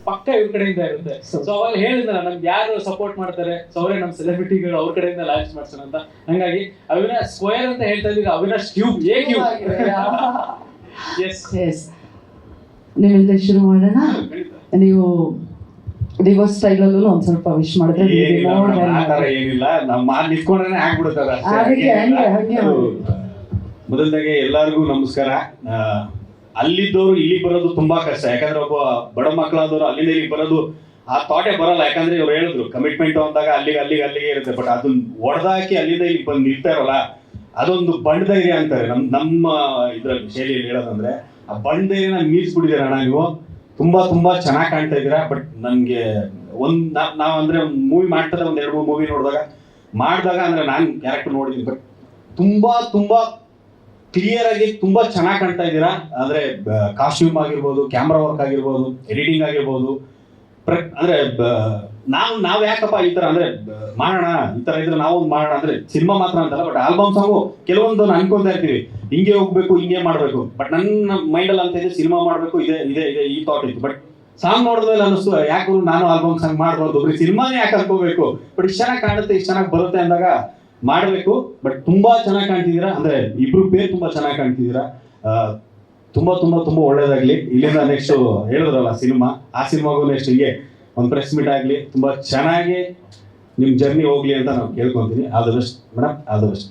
ಪಕ್ಕ ಇವ್ರ ಕಡೆಯಿಂದ ಇರುತ್ತೆ. ಸೊ ಅವಾಗ ಹೇಳಿದ್ನಲ್ಲ ನಮ್ಗೆ ಯಾರು ಸಪೋರ್ಟ್ ಮಾಡ್ತಾರೆ, ಸೊ ಅವರೇ ನಮ್ಮ ಸೆಲೆಬ್ರಿಟಿಗಳು, ಅವ್ರ ಕಡೆಯಿಂದ ಲಾಂಚ್ ಮಾಡ್ಸೋಣ ಅಂತ. ಹಂಗಾಗಿ ಅವಿನಾಶ್ ಸ್ಕ್ವೇರ್ ಅಂತ ಹೇಳ್ತಾ ಇದ್ದೀವಿ, Avinash cube, A cube. Yes, ನಿಮ್ಮಿಂದ ಶುರು ಮಾಡೋಣ. ನೀವು ಡಿವೋರ್ಸ್ ಸ್ಟೈಲಲ್ಲೂ ಒಂದ್ ಸ್ವಲ್ಪ ವಿಶ್ ಮಾಡಿದ್ರೆ ಏನಿಲ್ಲ, ನಮ್ಮ ನಿಂತ್ಕೊಂಡ್ರೆ ಆಗ್ಬಿಡುತ್ತದ. ಮೊದಲದಾಗೆ ಎಲ್ಲರಿಗೂ ನಮಸ್ಕಾರ. ಅಲ್ಲಿದ್ದವರು ಇಲ್ಲಿ ಬರೋದು ತುಂಬಾ ಕಷ್ಟ, ಯಾಕಂದ್ರೆ ಒಬ್ಬ ಬಡ ಮಕ್ಕಳಾದವರು ಅಲ್ಲಿಂದ ಇಲ್ಲಿ ಬರೋದು ಆ ಥಾಟೇ ಬರಲ್ಲ. ಯಾಕಂದ್ರೆ ಇವ್ರು ಹೇಳಿದ್ರು ಕಮಿಟ್ಮೆಂಟ್ ಅಂದಾಗ ಅಲ್ಲಿಗೆ ಇರುತ್ತೆ, ಬಟ್ ಅದನ್ನ ಹೊಡೆದಾಕಿ ಅಲ್ಲಿಂದ ಇಲ್ಲಿ ಬಂದು ನಿಲ್ತಾರಲ್ಲ, ಅದೊಂದು ಬಂಡಧೈರ್ಯ ಅಂತಾರೆ ನಮ್ಮ ಇದ್ರಲ್ಲಿ ಶೈಲಿಯಲ್ಲಿ ಹೇಳೋದಂದ್ರೆ. ಆ ಬಂಡಧೈರ್ಯನ ಮೀರಿಸ್ಬಿಟ್ಟಿದ್ದೀರ ಅಣ್ಣ ನೀವು. ತುಂಬಾ ತುಂಬಾ ಚೆನ್ನಾಗಿ ಕಾಣ್ತಾ ಇದ್ದೀರಾ. ಬಟ್ ನನ್ಗೆ ನಾವ್ ಅಂದ್ರೆ ಮೂವಿ ಮಾಡ್ತಾರೆ, ಒಂದ್ 2-3 ಮೂವಿ ಮಾಡಿದಾಗ ಅಂದ್ರೆ ನಾನು ಕ್ಯಾರೆಕ್ಟರ್ ನೋಡಿದ್ದೀನಿ, ಬಟ್ ತುಂಬಾ ಕ್ಲಿಯರ್ ಆಗಿ ತುಂಬಾ ಚೆನ್ನಾಗಿ ಕಾಣ್ತಾ ಇದ್ದೀರಾ. ಅಂದ್ರೆ ಕಾಸ್ಟ್ಯೂಮ್ ಆಗಿರ್ಬೋದು, ಕ್ಯಾಮ್ರಾ ವರ್ಕ್ ಆಗಿರ್ಬೋದು, ಎಡಿಟಿಂಗ್ ಆಗಿರ್ಬೋದು. ಅಂದ್ರೆ ನಾವ್ ಯಾಕಪ್ಪ ಈ ತರ ಅಂದ್ರೆ ಮಾಡೋಣ, ಈ ತರ ಇದ್ರೆ ನಾವು ಮಾಡೋಣ ಅಂದ್ರೆ ಸಿನಿಮಾ ಮಾತ್ರ ಅಂತಲ್ಲ, ಬಟ್ ಆಲ್ಬಮ್ ಸಾಂಗು ಕೆಲವೊಂದು ಅನ್ಕೊಂತಾ ಇರ್ತೀವಿ, ಹಿಂಗೆ ಹೋಗ್ಬೇಕು, ಹಿಂಗೆ ಮಾಡ್ಬೇಕು. ಬಟ್ ನನ್ನ ಮೈಂಡಲ್ಲಿ ಅಂತ ಇದೆ ಸಿನಿಮಾ ಮಾಡ್ಬೇಕು, ಇದೆ ಈ ಥಾಟ್ ಇತ್ತು. ಬಟ್ ಸಾಂಗ್ ನೋಡಿದ್ಮೇಲೆ ಅನ್ನಿಸ್ತು, ಯಾಕೆ ನಾನು ಆಲ್ಬಮ್ ಸಾಂಗ್ ಮಾಡ್ಬೋದು, ಬರೀ ಸಿನಿಮಾನೇ ಯಾಕೆ ಅನ್ಕೋಬೇಕು, ಬಟ್ ಇಷ್ಟು ಚೆನ್ನಾಗಿ ಕಾಣುತ್ತೆ, ಇಷ್ಟು ಚೆನ್ನಾಗಿ ಬರುತ್ತೆ ಅಂದಾಗ ಮಾಡಬೇಕು. ಬಟ್ ತುಂಬಾ ಚೆನ್ನಾಗಿ ಕಾಣ್ತಿದ್ದೀರಾ, ಅಂದ್ರೆ ಇಬ್ರು ಪೇರ್ ತುಂಬಾ ಚೆನ್ನಾಗಿ ಕಾಣ್ತಿದ್ದೀರಾ. ತುಂಬಾ ಒಳ್ಳೇದಾಗ್ಲಿ. ಇಲ್ಲಿಂದ ನೆಕ್ಸ್ಟ್ ಹೇಳಿದ್ರಲ್ಲ ಸಿನಿಮಾ, ಆ ಸಿನಿಮಾಗೂ ನೆಕ್ಸ್ಟ್ ಹೀಗೆ ಒಂದು ಪ್ರೆಸ್ ಮೀಟ್ ಆಗಲಿ, ತುಂಬಾ ಚೆನ್ನಾಗಿ ನಿಮ್ ಜರ್ನಿ ಹೋಗ್ಲಿ ಅಂತ ನಾನು ಕೇಳ್ಕೊಂತೀನಿ. All the best madam, all the best.